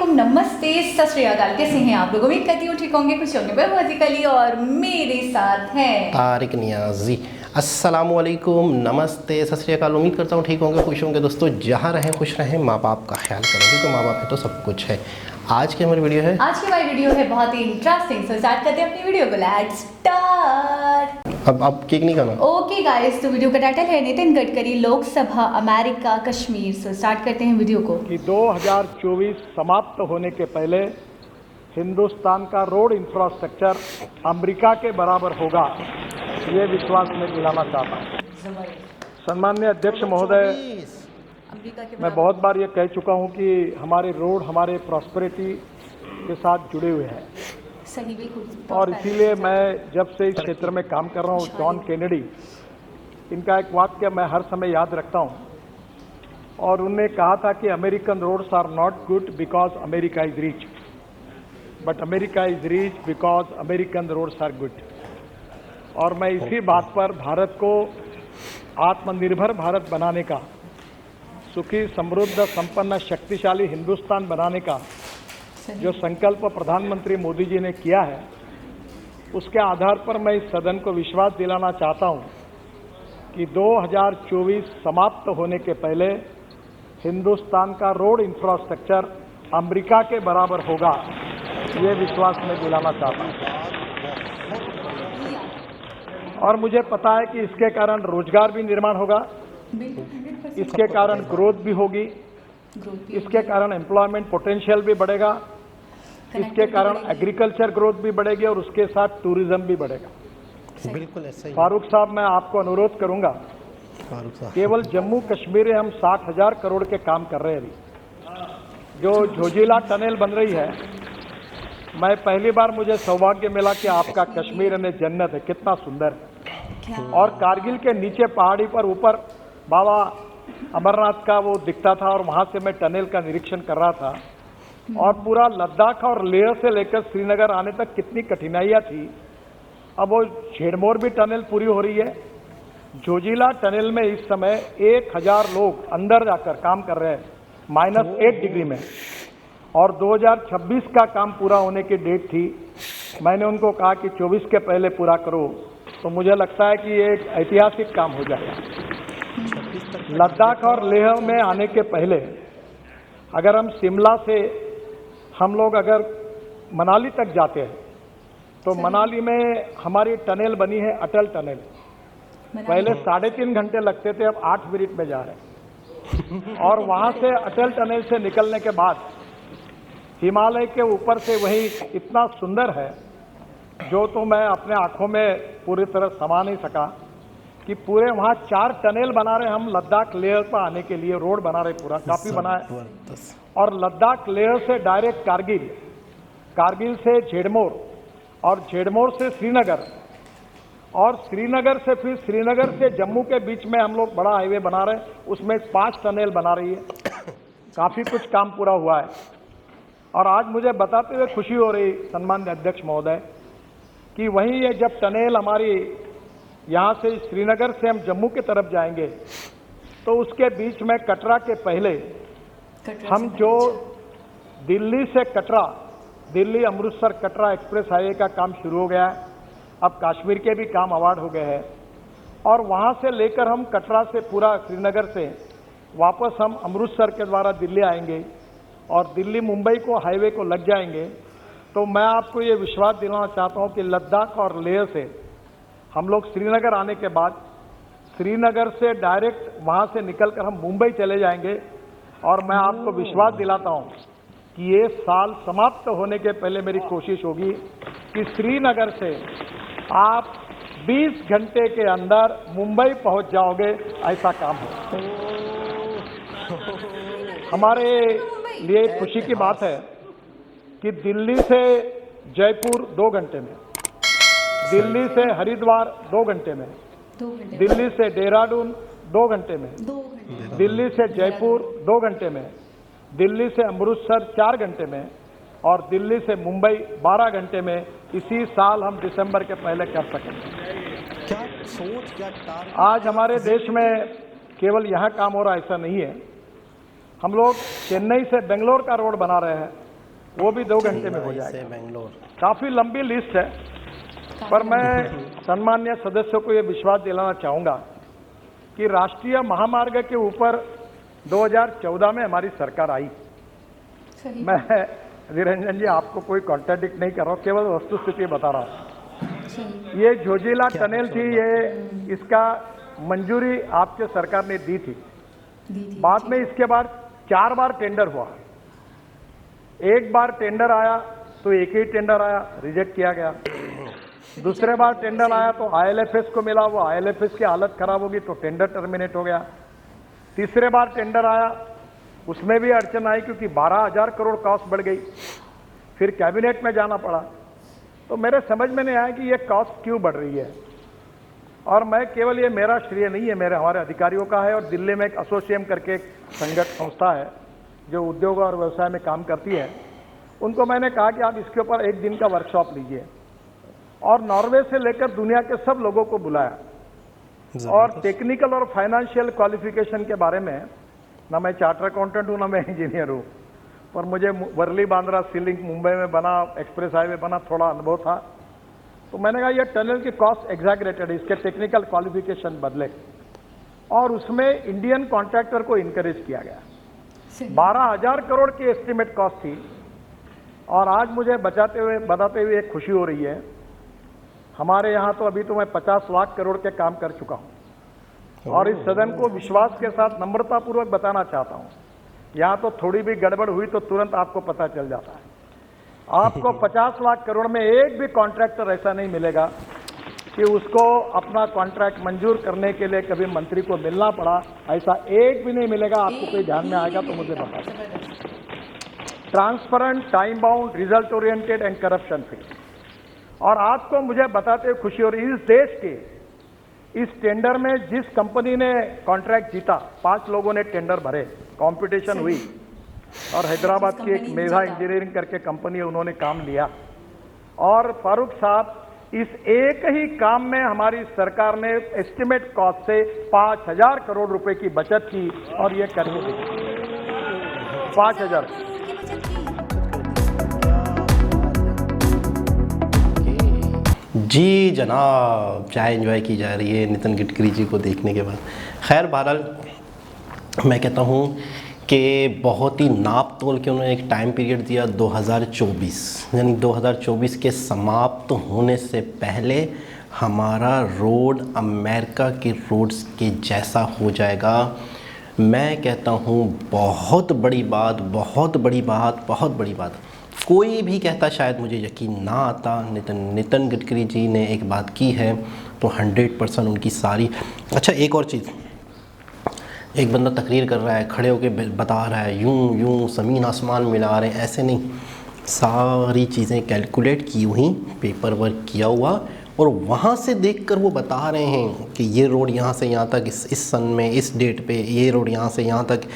अस्सलामुअलैकुम, नमस्ते, सत श्री अकाल। कैसे हैं आप लोग? उम्मीद करती हूँ ठीक होंगे, खुश होंगे। मैं वजीकली और मेरे साथ हैं तारिक नियाजी। अस्सलामुअलैकुम, नमस्ते, सत श्री अकाल। उम्मीद करता हूँ ठीक होंगे, खुश होंगे। दोस्तों, जहाँ रहें खुश रहें, माँ बाप का ख्याल करें, क्योंकि माँ बाप है तो सब कुछ है। आज की हमारी वीडियो है बहुत ही इंटरेस्टिंग। सो स्टार्ट करते हैं अपनी वीडियो को। Let's start. अब केक नहीं खाना। ओके गाइस, तो वीडियो का टाइटल है Nitin Gadkari Lok Sabha America Kashmir. So start करते हैं वीडियो को। कि 2024 समाप्त होने के पहले हिंदुस्तान का रोड इंफ्रास्ट्रक्चर अमेरिका के बराबर होगा, ये विश्वास मैं दिलाना चाहता हूँ। सम्माननीय अध्यक्ष महोदय, मैं बहुत बार ये कह चुका हूँ कि हमारे रोड हमारे प्रॉस्पेरिटी के साथ जुड़े हुए हैं, सही बिल्कुल। और इसीलिए मैं जब से इस क्षेत्र में काम कर रहा हूँ, जॉन केनेडी, इनका एक वाक्य मैं हर समय याद रखता हूँ, और उन्होंने कहा था कि American roads are not good because America is rich, but America is rich because American roads are good. और मैं इसी बात पर भारत को आत्मनिर्भर भारत बनाने का, सुखी समृद्ध संपन्न शक्तिशाली हिंदुस्तान बनाने का जो संकल्प प्रधानमंत्री मोदी जी ने किया है, उसके आधार पर मैं इस सदन को विश्वास दिलाना चाहता हूं कि 2024 समाप्त होने के पहले हिंदुस्तान का रोड इंफ्रास्ट्रक्चर अमेरिका के बराबर होगा, ये विश्वास मैं दिलाना चाहता हूं। और मुझे पता है कि इसके कारण रोजगार भी निर्माण होगा, इसके कारण ग्रोथ भी होगी, इसके कारण एम्प्लॉयमेंट पोटेंशियल भी बढ़ेगा, इसके कारण एग्रीकल्चर ग्रोथ भी बढ़ेगी, और उसके साथ टूरिज्म भी बढ़ेगा। बिल्कुल ऐसा ही। फारूक साहब, मैं आपको अनुरोध करूंगा, केवल जम्मू कश्मीर में हम 60,000 करोड़ के काम कर रहे हैं अभी। जो झोजिला टनल बन रही है, मैं पहली बार मुझे सौभाग्य मिला कि आपका कश्मीर यानी जन्नत है, कितना सुंदर है। और कारगिल के नीचे पहाड़ी पर ऊपर बाबा अमरनाथ का वो दिखता था, और वहां से मैं टनल का निरीक्षण कर रहा था। और पूरा लद्दाख और लेह से लेकर श्रीनगर आने तक कितनी कठिनाइयां थी। अब वो झेड़मोर भी टनल पूरी हो रही है। जोजिला टनल में इस समय 1000 लोग अंदर जाकर काम कर रहे हैं, -8 डिग्री में, और 2026 का काम पूरा होने की डेट थी। मैंने उनको कहा कि 24 के पहले पूरा करो, तो मुझे लगता है कि ये एक ऐतिहासिक काम हो जाएगा। लद्दाख और लेह में आने के पहले अगर हम शिमला से हम लोग अगर मनाली तक जाते हैं, तो मनाली में हमारी टनल बनी है, अटल टनल। पहले 3.5 घंटे लगते थे, अब 8 मिनट में जा रहे हैं। और वहां से अटल टनल से निकलने के बाद हिमालय के ऊपर से वही इतना सुंदर है, जो तो मैं अपने आंखों में पूरी तरह समा नहीं सका, कि पूरे वहां 4 टनल बना रहे हम लद्दाख लेह पर आने के लिए, रोड बना रहे, पूरा काफी बना है। और लद्दाख लेह से डायरेक्ट कारगिल, कारगिल से झेड़मोर, और झेड़मोर से श्रीनगर, और श्रीनगर से फिर श्रीनगर से जम्मू के बीच में हम लोग बड़ा हाईवे बना रहे हैं, उसमें 5 टनल बना रही है। काफी कुछ काम पूरा हुआ है। और आज मुझे बताते हुए खुशी हो रही, सम्माननीय अध्यक्ष महोदय, कि वहीं ये जब टनल हमारी यहाँ से श्रीनगर से हम जम्मू की तरफ जाएंगे, तो उसके बीच में कटरा के पहले हम जो दिल्ली से कटरा, दिल्ली अमृतसर कटरा एक्सप्रेस हाईवे का काम शुरू हो गया है। अब कश्मीर के भी काम अवार्ड हो गए हैं, और वहाँ से लेकर हम कटरा से पूरा श्रीनगर से वापस हम अमृतसर के द्वारा दिल्ली आएंगे, और दिल्ली मुंबई को हाईवे को लग जाएंगे। तो मैं आपको ये विश्वास दिलाना चाहता हूँ कि लद्दाख और लेह से हम लोग श्रीनगर आने के बाद, श्रीनगर से डायरेक्ट वहाँ से निकलकर हम मुंबई चले जाएंगे। और मैं आपको विश्वास दिलाता हूँ कि ये साल समाप्त होने के पहले मेरी कोशिश होगी कि श्रीनगर से आप 20 घंटे के अंदर मुंबई पहुँच जाओगे, ऐसा काम हो। हमारे लिए खुशी की बात है कि दिल्ली से जयपुर 2 घंटे में, दिल्ली से हरिद्वार 2 घंटे में, दिल्ली से देहरादून 2 घंटे में, दिल्ली से जयपुर 2 घंटे में, दिल्ली से अमृतसर 4 घंटे में, और दिल्ली से मुंबई 12 घंटे में इसी साल हम दिसंबर के पहले कर सकेंगे। क्या सोच, क्या टारगेट? आज हमारे देश में केवल यहाँ काम हो रहा ऐसा नहीं है। हम लोग चेन्नई से बेंगलोर का रोड बना रहे हैं, वो भी 2 घंटे में हो चेन्नई से जाएगा। बेंगलोर। काफ़ी लंबी लिस्ट है, पर मैं सम्मान्य सदस्यों को ये विश्वास दिलाना चाहूँगा कि राष्ट्रीय महामार्ग के ऊपर 2014 में हमारी सरकार आई। सही। मैं निरंजन जी आपको कोई कॉन्ट्राडिक्ट नहीं कर रहा हूँ, केवल वस्तुस्थिति बता रहा हूँ। जी। ये जोजिला क्या टनल थी, ये इसका मंजूरी आपके सरकार ने दी थी। दीदी। बाद में इसके बाद 4 बार टेंडर हुआ। एक बार टेंडर आया तो एक ही टेंडर आया, रिजेक्ट किया गया। दूसरे बार टेंडर आया तो आईएलएफएस को मिला, वो आईएलएफएस की हालत खराब होगी तो टेंडर टर्मिनेट हो गया। तीसरे बार टेंडर आया, उसमें भी अड़चन आई क्योंकि 12,000 करोड़ कॉस्ट बढ़ गई। फिर कैबिनेट में जाना पड़ा। तो मेरे समझ में नहीं आया कि ये कॉस्ट क्यों बढ़ रही है। और मैं केवल, ये मेरा श्रेय नहीं है, मेरे हमारे अधिकारियों का है। और दिल्ली में एक एसोसिएम करके एक संस्था है जो उद्योग और व्यवसाय में काम करती है, उनको मैंने कहा कि आप इसके ऊपर एक दिन का वर्कशॉप लीजिए। और नॉर्वे से लेकर दुनिया के सब लोगों को बुलाया और टेक्निकल और फाइनेंशियल क्वालिफिकेशन के बारे में, ना मैं चार्टर अकाउंटेंट हूँ ना मैं इंजीनियर हूँ, पर मुझे वर्ली बांद्रा सी लिंक मुंबई में बना, एक्सप्रेस हाईवे बना, थोड़ा अनुभव था। तो मैंने कहा ये टनल की कॉस्ट एग्जैगरेटेड है, इसके टेक्निकल क्वालिफिकेशन बदले। और उसमें इंडियन कॉन्ट्रैक्टर को इनकरेज किया गया। 12,000 करोड़ की एस्टीमेट कॉस्ट थी। और आज मुझे बताते हुए एक खुशी हो रही है, हमारे यहाँ तो अभी तो मैं 50 लाख करोड़ के काम कर चुका हूँ। और इस सदन को विश्वास के साथ नम्रतापूर्वक बताना चाहता हूँ, यहाँ तो थोड़ी भी गड़बड़ हुई तो तुरंत आपको पता चल जाता है। आपको 50 लाख करोड़ में एक भी कॉन्ट्रैक्टर ऐसा नहीं मिलेगा कि उसको अपना कॉन्ट्रैक्ट मंजूर करने के लिए कभी मंत्री को मिलना पड़ा, ऐसा एक भी नहीं मिलेगा। आपको कोई ध्यान में आएगा तो मुझे बता दें। Transparent, time bound, result oriented and corruption free. और आपको मुझे बताते हुए खुशी हो रही है, इस देश के इस टेंडर में जिस कंपनी ने कॉन्ट्रैक्ट जीता, 5 लोगों ने टेंडर भरे, कंपटीशन हुई, और हैदराबाद की एक मेधा इंजीनियरिंग करके कंपनी है, उन्होंने काम लिया। और फारूक साहब, इस एक ही काम में हमारी सरकार ने एस्टिमेट कॉस्ट से 5,000 करोड़ रुपए की बचत की और ये करने दी 5,000। जी जनाब, चाय एंजॉय की जा रही है नितिन गडकरी जी को देखने के बाद। खैर बहरहाल मैं कहता हूँ कि बहुत ही नाप तोल के उन्होंने एक टाइम पीरियड दिया 2024, यानी 2024 के समाप्त होने से पहले हमारा रोड अमेरिका के रोड्स के जैसा हो जाएगा। मैं कहता हूँ बहुत बड़ी बात, बहुत बड़ी बात, बहुत बड़ी बात। कोई भी कहता शायद मुझे यकीन ना आता। नितिन गडकरी जी ने एक बात की है तो 100% उनकी सारी। अच्छा एक और चीज़, एक बंदा तकरीर कर रहा है, खड़े होकर बता रहा है यूं यूं ज़मीन आसमान मिला रहे हैं, ऐसे नहीं, सारी चीज़ें कैलकुलेट की हुई, पेपर वर्क किया हुआ, और वहाँ से देखकर वो बता रहे हैं कि ये रोड यहाँ से यहाँ तक इस सन में, इस डेट पे, ये रोड यहाँ से यहाँ तक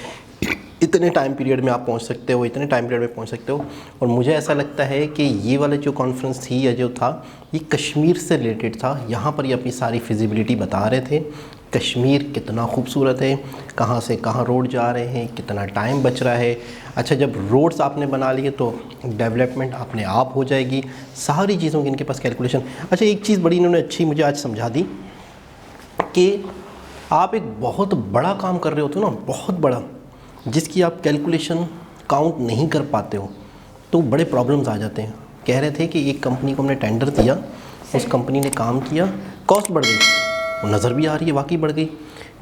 इतने टाइम पीरियड में आप पहुँच सकते हो, इतने टाइम पीरियड में पहुँच सकते हो। और मुझे ऐसा लगता है कि ये वाला जो कॉन्फ्रेंस थी या जो था, ये कश्मीर से रिलेटेड था। यहाँ पर ये अपनी सारी फिजिबिलिटी बता रहे थे, कश्मीर कितना खूबसूरत है, कहाँ से कहाँ रोड जा रहे हैं, कितना टाइम बच रहा है। अच्छा जब रोड्स आपने बना लिए तो डेवलपमेंट अपने आप हो जाएगी, सारी चीज़ों की इनके पास कैलकुलेशन। अच्छा एक चीज़ बड़ी इन्होंने अच्छी मुझे आज समझा दी कि आप एक बहुत बड़ा काम कर रहे होते हो ना, बहुत बड़ा, जिसकी आप कैलकुलेशन काउंट नहीं कर पाते हो, तो बड़े प्रॉब्लम्स आ जाते हैं। कह रहे थे कि एक कंपनी को हमने टेंडर दिया, उस कंपनी ने काम किया, कॉस्ट बढ़ गई, वो नज़र भी आ रही है वाकई बढ़ गई।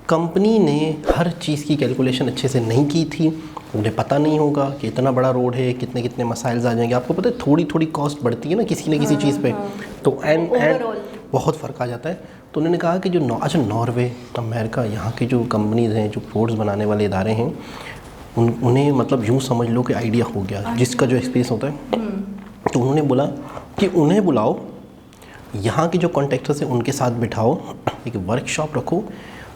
कंपनी ने हर चीज़ की कैलकुलेशन अच्छे से नहीं की थी, उन्हें पता नहीं होगा कि इतना बड़ा रोड है, कितने कितने मसाइल्स आ जाएंगे। आपको पता है थोड़ी थोड़ी कॉस्ट बढ़ती है ना किसी न किसी चीज़ पे, तो एंड बहुत फ़र्क आ जाता है। तो उन्होंने कहा कि जो नॉर्वे, अमेरिका, यहाँ की जो कंपनीज़ हैं, जो रोड्स बनाने वाले इदारे हैं, उन्हें मतलब यूँ समझ लो कि आइडिया हो गया जिसका जो एक्सपीरियंस होता है। तो उन्होंने बोला कि उन्हें बुलाओ, यहाँ के जो कॉन्ट्रैक्टर्स हैं उनके साथ बिठाओ, एक वर्कशॉप रखो,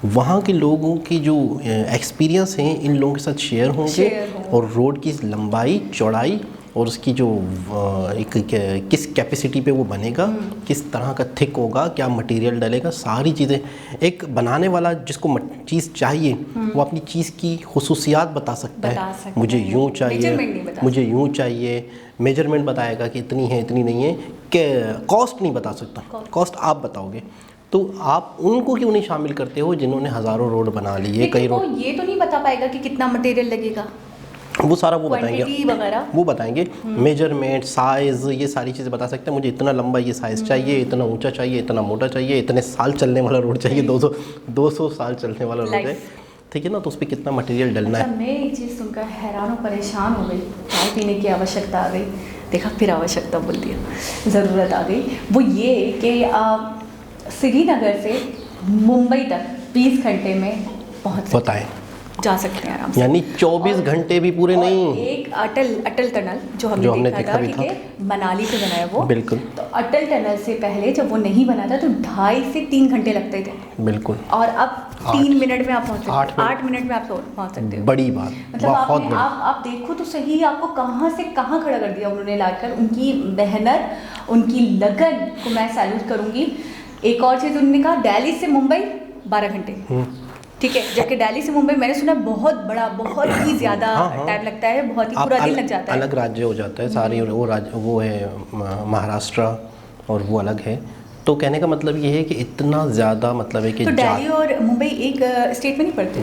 वहाँ के लोगों की जो एक्सपीरियंस हैं इन लोगों के साथ शेयर होंगे, और रोड की लंबाई, चौड़ाई और उसकी जो किस कैपेसिटी पे वो बनेगा, किस तरह का थिक होगा, क्या मटेरियल डलेगा, सारी चीज़ें एक बनाने वाला जिसको चीज़ चाहिए वो अपनी चीज़ की खुसूसियात बता सकता है। मुझे यूँ चाहिए, मुझे यूँ चाहिए, मेजरमेंट बताएगा कि इतनी है इतनी नहीं है, कि कॉस्ट नहीं बता सकता, कॉस्ट आप बताओगे। तो आप उनको क्यों नहीं शामिल करते हो जिन्होंने हज़ारों रोड बना लिए, कई रोड? ये तो नहीं बता पाएगा कि कितना मटेरियल लगेगा, वो सारा वो बताएंगे, वो बताएंगे मेजरमेंट, साइज़, ये सारी चीज़ें बता सकते हैं। मुझे इतना लंबा ये साइज़ चाहिए, इतना ऊंचा चाहिए, इतना मोटा चाहिए, इतने साल चलने वाला रोड चाहिए, 200 साल चलने वाला रोड है, ठीक है ना, तो उस पर कितना मटेरियल डलना है। मैं एक चीज़ सुनकर हैरान और परेशान हो गई। चाय पीने की आवश्यकता आ गई, देखा फिर आवश्यकता बोल दिया, ज़रूरत आ गई। वो ये कि श्रीनगर से मुंबई तक 20 घंटे में पहुँच बताएं, जा सकते हैं आराम से, यानी 24 घंटे भी पूरे नहीं। एक अटल टनल जो हमने देखा था, ठीक है, मनाली पे बना है वो, बिल्कुल। तो अटल टनल से पहले जब वो नहीं बना था तो 2.5 से 3 घंटे लगते थे, बिल्कुल, और अब 3 मिनट में आप पहुँच सकते हो, 8 मिनट में आप पहुँच सकते हो। बड़ी बात, मतलब आप देखो तो सही, आपको कहाँ से कहाँ खड़ा कर दिया उन्होंने लाकर। उनकी मेहनत, उनकी लगन को मैं सैल्यूट करूँगी। एक और चीज़ उन्होंने कहा, दिल्ली से मुंबई 12 घंटे, ठीक है, जबकि दिल्ली से मुंबई मैंने सुना बहुत बड़ा, बहुत ही ज़्यादा टाइम लगता है, बहुत ही पूरा दिन लग जाता है। अलग राज्य हो जाता है सारी, वो है महाराष्ट्र और वो अलग है। तो कहने का मतलब ये है कि इतना ज़्यादा मतलब है कि तो दिल्ली और मुंबई एक स्टेट में नहीं पड़ते?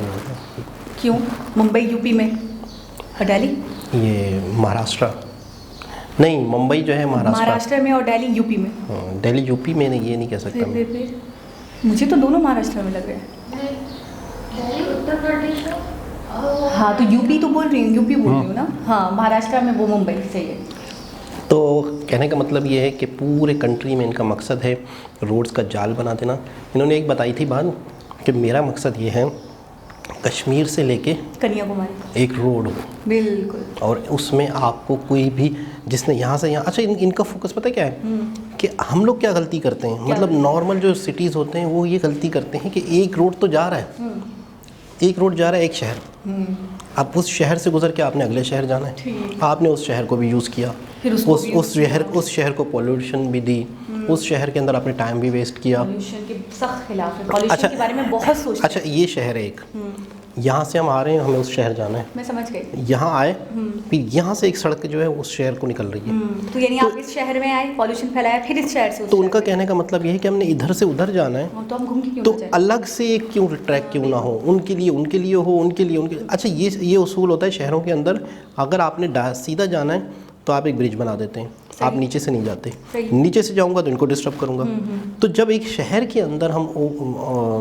क्यों? मुंबई यूपी में और दिल्ली ये महाराष्ट्र, नहीं मुंबई जो है महाराष्ट्र में और दिल्ली यूपी में। दिल्ली यूपी में नहीं, ये नहीं कह सकता मैं। फिर मुझे तो दोनों महाराष्ट्र में लग रहे हैं। उत्तर प्रदेश में, हाँ तो यूपी तो बोल रही हूँ, यूपी बोल रही हूँ ना, हाँ महाराष्ट्र में वो मुंबई, सही है। तो कहने का मतलब ये है कि पूरे कंट्री में इनका मकसद है रोड्स का जाल बना देना। इन्होंने एक बताई थी बात कि मेरा मकसद ये है कश्मीर से लेके कन्याकुमारी एक रोड हो, बिल्कुल, और उसमें आपको कोई भी जिसने यहाँ से यहाँ, अच्छा इनका फोकस पता है क्या है कि हम लोग क्या गलती करते हैं, मतलब नॉर्मल जो सिटीज़ होते हैं वो ये गलती करते हैं कि एक रोड तो जा रहा है, एक रोड जा रहा है एक शहर, अब उस शहर से गुजर के आपने अगले शहर जाना है, आपने उस शहर को भी यूज़ किया, फिर उस शहर को पॉल्यूशन भी दी, उस शहर के अंदर आपने टाइम भी वेस्ट किया। पॉल्यूशन के सख्त खिलाफ है, पॉल्यूशन के बारे में बहुत सोचते हैं। अच्छा ये शहर है एक, यहाँ से हम आ रहे हैं, हमें उस शहर जाना है, मैं समझ गई, यहाँ आए, फिर यहाँ से एक सड़क जो है उस शहर को निकल रही है, तो यानी आप इस शहर में आए, पॉल्यूशन फैलाया, फिर इस शहर से उस तो उनका कहने का मतलब ये है कि हमने इधर से उधर जाना है, तो हम घूम के क्यों तो अलग से एक क्यों ट्रैक क्यों ना हो, उनके लिए हो, उनके लिए। अच्छा ये उसूल होता है शहरों के अंदर, अगर आपने सीधा जाना है तो आप एक ब्रिज बना देते हैं, आप नीचे से नहीं जाते, नीचे से जाऊंगा तो इनको डिस्टर्ब करूंगा। तो जब एक शहर के अंदर हम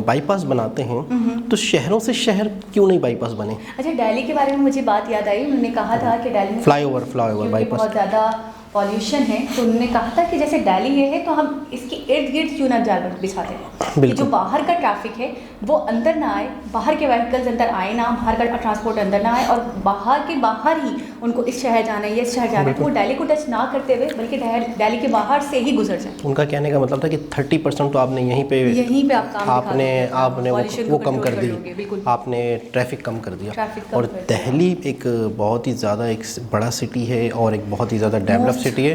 बाईपास बनाते हैं तो शहरों से शहर क्यों नहीं बाईपास बने? अच्छा दिल्ली के बारे में मुझे बात याद आई, उन्होंने कहा था कि दिल्ली में फ्लाईओवर बाईपास बहुत ज़्यादा पॉल्यूशन है, तो उन्होंने कहा था कि जैसे दिल्ली ये है तो हम इसके इर्द गिर्द क्यों ना जाल बिछा दें कि जो बाहर का ट्रैफिक है वो अंदर ना आए, बाहर के व्हीकल्स अंदर आए ना, बाहर का ट्रांसपोर्ट अंदर ना आए, और बाहर ही उनको इस शहर जाना है, ये इस शहर जाना है, तो वो दिल्ली को टच ना करते हुए बल्कि दिल्ली के बाहर से ही गुजर जाए। उनका कहने का मतलब था कि 30% तो आपने यहीं पे आप काम आपने वो कम कर दी, आपने ट्रैफिक कम कर दिया। और दिल्ली एक बहुत ही ज़्यादा एक बड़ा सिटी है और एक बहुत ही ज़्यादा डेवलप सिटी है,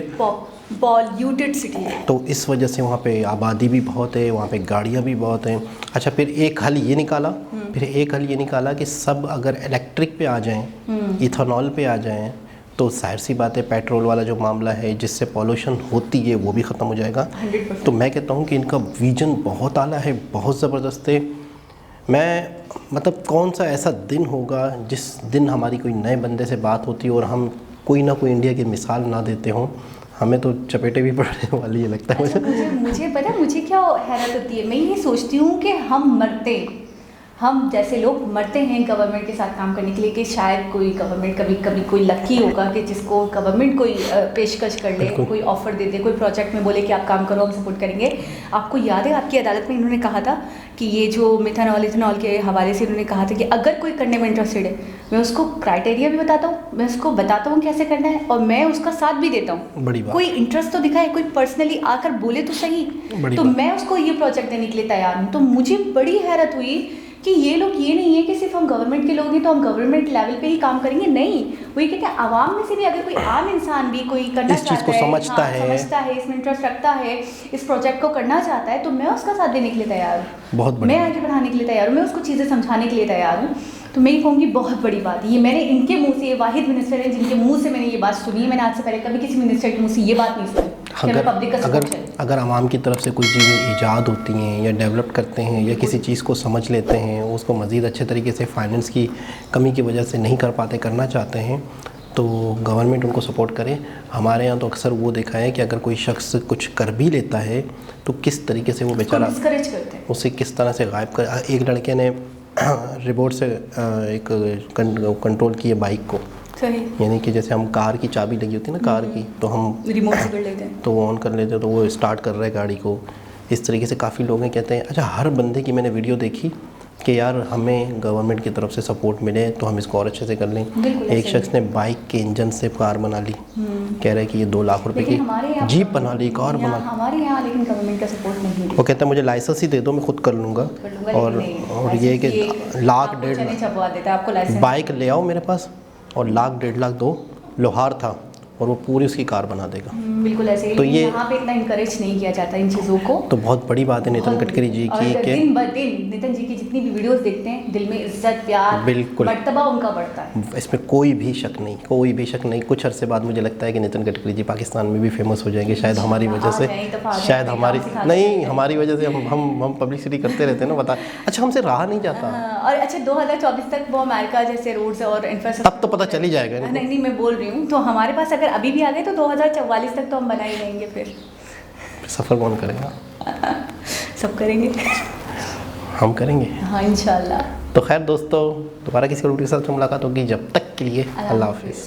पॉल्यूटेड सिटी है, तो इस वजह से वहाँ पे आबादी भी बहुत है, वहाँ पे गाड़ियाँ भी बहुत हैं। अच्छा फिर एक हल ये निकाला कि सब अगर इलेक्ट्रिक पे आ जाएं, इथेनॉल पे आ जाएं, तो जाहिर सी बात है पेट्रोल वाला जो मामला है जिससे पॉल्यूशन होती है वो भी ख़त्म हो जाएगा। 100%। तो मैं कहता हूँ कि इनका विजन बहुत आला है, बहुत ज़बरदस्त है। मैं मतलब कौन सा ऐसा दिन होगा जिस दिन हमारी कोई नए बंदे से बात होती है और हम कोई ना कोई इंडिया की मिसाल ना देते हों, हमें तो चपेटे भी पड़ने वाली है लगता है। मुझे पता है मुझे क्या हैरत होती है, मैं ये सोचती हूँ कि हम जैसे लोग मरते हैं गवर्नमेंट के साथ काम करने के लिए कि शायद कोई गवर्नमेंट कभी कोई लकी होगा कि जिसको गवर्नमेंट कोई पेशकश कर ले, कोई ऑफर दे दे, कोई प्रोजेक्ट में बोले कि आप काम करो हम सपोर्ट करेंगे। आपको याद है आपकी अदालत में इन्होंने कहा था कि ये जो मिथेनॉल इथेनॉल के हवाले से इन्होंने कहा था कि अगर कोई करने में इंटरेस्टेड है मैं उसको क्राइटेरिया भी बताता हूँ, मैं उसको बताता हूँ कैसे करना है और मैं उसका साथ भी देता हूँ। कोई इंटरेस्ट तो दिखाए, कोई पर्सनली आकर बोले तो सही, तो मैं उसको ये प्रोजेक्ट देने के लिए तैयार हूँ। तो मुझे बड़ी हैरत हुई कि ये लोग ये नहीं है कि सिर्फ हम गवर्नमेंट के लोग हैं तो हम गवर्नमेंट लेवल पे ही काम करेंगे, नहीं। वो ये कहते हैं आवाम में से भी अगर कोई आम इंसान भी कोई करना इस चीज़ को समझता है, इसमें इंटरेस्ट रखता है, इस प्रोजेक्ट को करना चाहता है, तो मैं उसका साथ देने के लिए तैयार हूँ, बहुत बढ़िया, मैं आगे बढ़ाने के लिए तैयार हूँ, मैं उसको चीज़ें समझाने के लिए तैयार हूँ। तो मैं ये कहूँगी बहुत बड़ी बात है, ये मैंने इनके मुंह से, ये वाहिद मिनिस्टर हैं जिनके मुंह से मैंने ये बात सुनी है। मैंने आज से पहले कभी किसी मिनिस्टर के मुंह से ये बात नहीं सुनी। अगर आवाम की तरफ से कोई चीज़ें ईजाद होती हैं या डेवलप करते हैं या किसी चीज़ को समझ लेते हैं, उसको मज़ीद अच्छे तरीके से फाइनेंस की कमी की वजह से नहीं कर पाते, करना चाहते हैं, तो गवर्नमेंट उनको सपोर्ट करे। हमारे यहाँ तो अक्सर वो देखा है कि अगर कोई शख्स कुछ कर भी लेता है तो किस तरीके से वो बेचारा डिस्करेज करते हैं, उसे किस तरह से गायब कर। एक लड़के ने रिमोट से एक कंट्रोल किए बाइक को, यानी कि जैसे हम कार की चाबी लगी होती है ना कार की, तो हम रिमोट से कर लेते हैं, तो वो ऑन कर लेते हैं, तो वो स्टार्ट कर रहा है गाड़ी को। इस तरीके से काफ़ी लोग हैं कहते हैं। अच्छा, हर बंदे की मैंने वीडियो देखी कि यार हमें गवर्नमेंट की तरफ से सपोर्ट मिले तो हम इसको और अच्छे से कर लें। एक शख्स ने बाइक के इंजन से कार बना ली, कह रहा है कि ये 2 लाख रुपए की जीप बना ली, कार बना ली। हमारे यहाँ लेकिन गवर्नमेंट का सपोर्ट नहीं है। वो कहता है मुझे लाइसेंस ही दे दो, मैं खुद कर लूँगा। और ये कि लाख 1.5 बाइक ले आओ मेरे पास और 1.5 लाख दो, लोहार था और वो पूरी उसकी कार बना देगा। बिल्कुल ऐसे ही। तो ये यहाँ पे इतना इंकरेज नहीं किया जाता इन चीज़ों को। तो बहुत बड़ी बात है नितिन गडकरी जी की कि दिन ब दिन नितिन जी की जितनी भी वीडियोस देखते हैं, दिल में इज्जत, प्यार, बिल्कुल मर्तबा उनका बढ़ता है। इसमें कोई भी शक नहीं, कोई भी शक नहीं। कुछ अरसे बाद मुझे लगता है कि नितिन गडकरी जी पाकिस्तान में भी फेमस हो जाएंगे, शायद हमारी वजह से, शायद हमारी नहीं, हमारी वजह से हम पब्लिसिटी करते रहते हैं ना, बता। अच्छा, हमसे रहा नहीं जाता। और अच्छा 2024 तक वो अमेरिका जैसे रोड्स और इंफ्रास्ट्रक्चर, तब तो पता चल ही जाएगा। नहीं मैं बोल रही हूँ, तो हमारे पास अगर अभी भी आ गए तो 2044 तक तो हम बना ही रहेंगे। फिर सफ़र कौन करेगा? सब करेंगे, हम करेंगे, हाँ इंशाल्लाह। तो खैर दोस्तों, दोबारा किसी वीडियो के साथ मुलाकात होगी। जब तक के लिए अल्लाह हाफिज़।